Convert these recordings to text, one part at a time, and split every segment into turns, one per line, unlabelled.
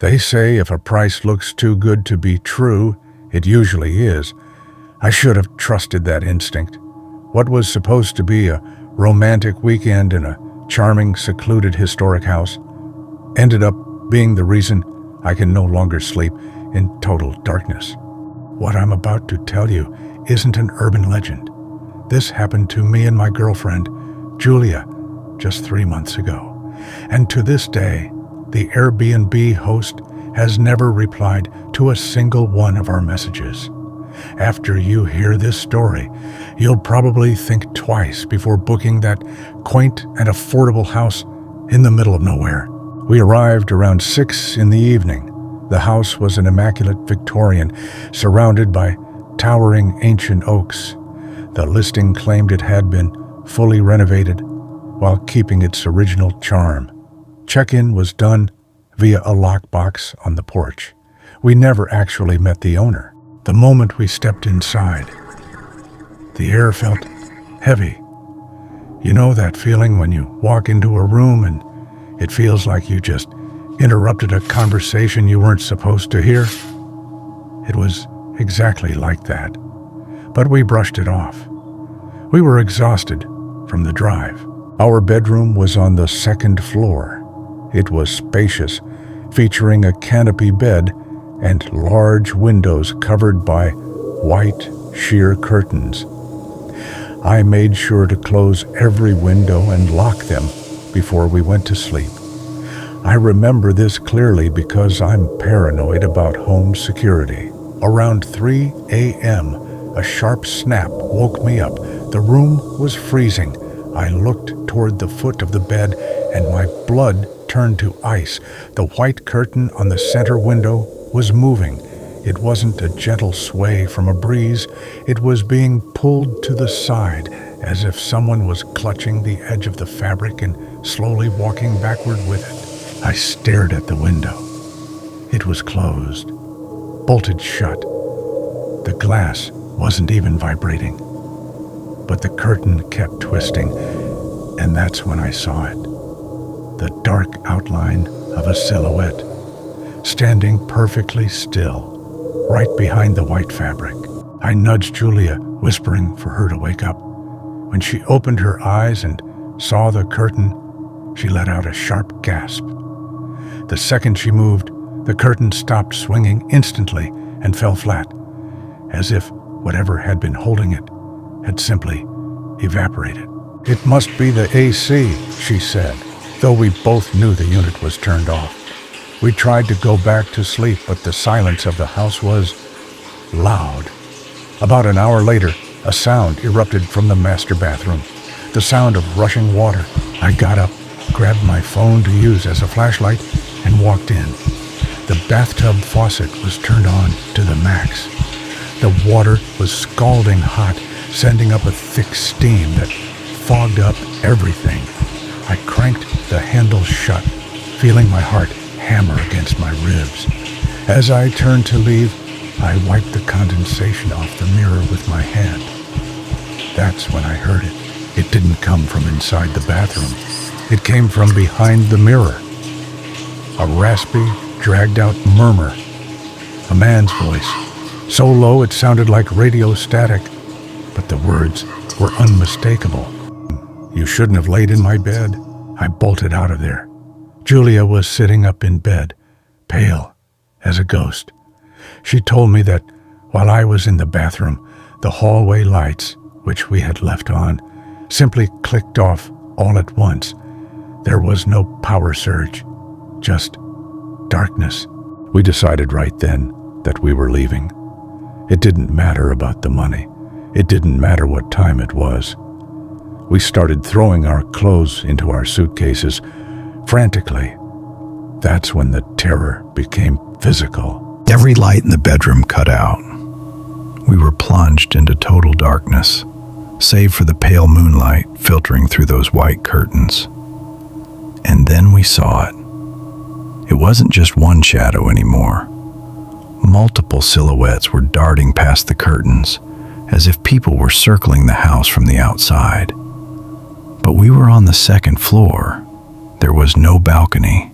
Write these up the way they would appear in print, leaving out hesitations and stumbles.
They say if a price looks too good to be true, it usually is. I should have trusted that instinct. What was supposed to be a romantic weekend in a charming, secluded historic house ended up being the reason I can no longer sleep in total darkness. What I'm about to tell you isn't an urban legend. This happened to me and my girlfriend, Julia, just 3 months ago. And to this day, the Airbnb host has never replied to a single one of our messages. After you hear this story, you'll probably think twice before booking that quaint and affordable house in the middle of nowhere. We arrived around 6 in the evening. The house was an immaculate Victorian, surrounded by towering ancient oaks. The listing claimed it had been fully renovated while keeping its original charm. Check-in was done via a lockbox on the porch. We never actually met the owner. The moment we stepped inside, the air felt heavy. You know that feeling when you walk into a room and it feels like you just interrupted a conversation you weren't supposed to hear? It was exactly like that. But we brushed it off. We were exhausted from the drive. Our bedroom was on the 2nd floor. It was spacious, featuring a canopy bed and large windows covered by white sheer curtains. I made sure to close every window and lock them before we went to sleep. I remember this clearly because I'm paranoid about home security. Around 3 a.m., a sharp snap woke me up. The room was freezing. I looked toward the foot of the bed and my blood turned to ice. The white curtain on the center window was moving. It wasn't a gentle sway from a breeze. It was being pulled to the side, as if someone was clutching the edge of the fabric and slowly walking backward with it. I stared at the window. It was closed, bolted shut. The glass wasn't even vibrating. But the curtain kept twisting, and that's when I saw it. The dark outline of a silhouette, standing perfectly still, right behind the white fabric. I nudged Julia, whispering for her to wake up. When she opened her eyes and saw the curtain, she let out a sharp gasp. The second she moved, the curtain stopped swinging instantly and fell flat, as if whatever had been holding it had simply evaporated. "It must be the AC," she said, though we both knew the unit was turned off. We tried to go back to sleep, but the silence of the house was loud. About an hour later, a sound erupted from the master bathroom, the sound of rushing water. I got up, grabbed my phone to use as a flashlight, and walked in. The bathtub faucet was turned on to the max. The water was scalding hot, sending up a thick steam that fogged up everything. I cranked the handle shut, feeling my heart hammer against my ribs. As I turned to leave, I wiped the condensation off the mirror with my hand. That's when I heard it. It didn't come from inside the bathroom. It came from behind the mirror. A raspy, dragged-out murmur. A man's voice. So low it sounded like radio static, but the words were unmistakable. "You shouldn't have laid in my bed." I bolted out of there. Julia was sitting up in bed, pale as a ghost. She told me that while I was in the bathroom, the hallway lights, which we had left on, simply clicked off all at once. There was no power surge, just darkness. We decided right then that we were leaving. It didn't matter about the money. It didn't matter what time it was. We started throwing our clothes into our suitcases frantically. That's when the terror became physical.
Every light in the bedroom cut out. We were plunged into total darkness, save for the pale moonlight filtering through those white curtains. And then we saw it. It wasn't just one shadow anymore. Multiple silhouettes were darting past the curtains, as if people were circling the house from the outside. But we were on the 2nd floor. There was no balcony.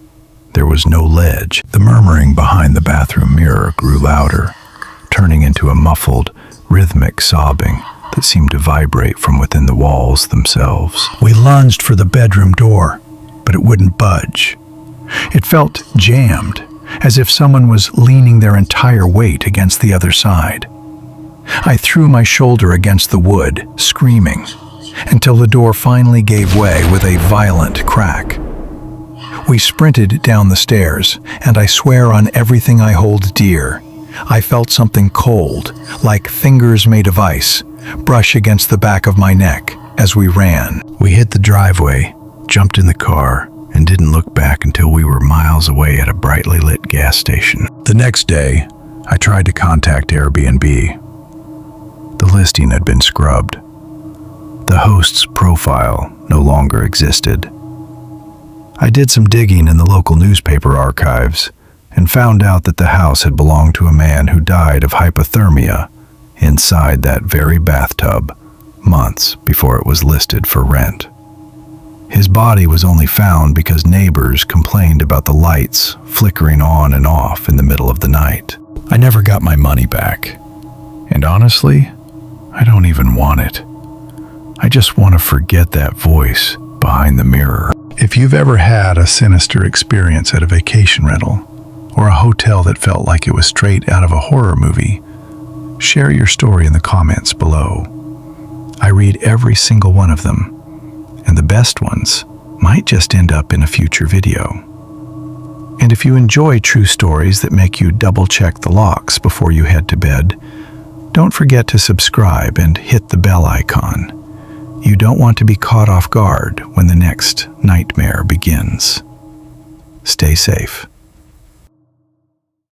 There was no ledge. The murmuring behind the bathroom mirror grew louder, turning into a muffled, rhythmic sobbing that seemed to vibrate from within the walls themselves. We lunged for the bedroom door, but it wouldn't budge. It felt jammed, as if someone was leaning their entire weight against the other side. I threw my shoulder against the wood, screaming, until the door finally gave way with a violent crack. We sprinted down the stairs, and I swear on everything I hold dear, I felt something cold, like fingers made of ice, brush against the back of my neck as we ran. We hit the driveway, jumped in the car, and didn't look back until we were miles away at a brightly lit gas station. The next day, I tried to contact Airbnb. The listing had been scrubbed. The host's profile no longer existed. I did some digging in the local newspaper archives and found out that the house had belonged to a man who died of hypothermia inside that very bathtub months before it was listed for rent. His body was only found because neighbors complained about the lights flickering on and off in the middle of the night. I never got my money back. And honestly, I don't even want it. I just want to forget that voice behind the mirror. If you've ever had a sinister experience at a vacation rental or a hotel that felt like it was straight out of a horror movie, share your story in the comments below. I read every single one of them, and the best ones might just end up in a future video. And if you enjoy true stories that make you double-check the locks before you head to bed, don't forget to subscribe and hit the bell icon. You don't want to be caught off guard when the next nightmare begins. Stay safe.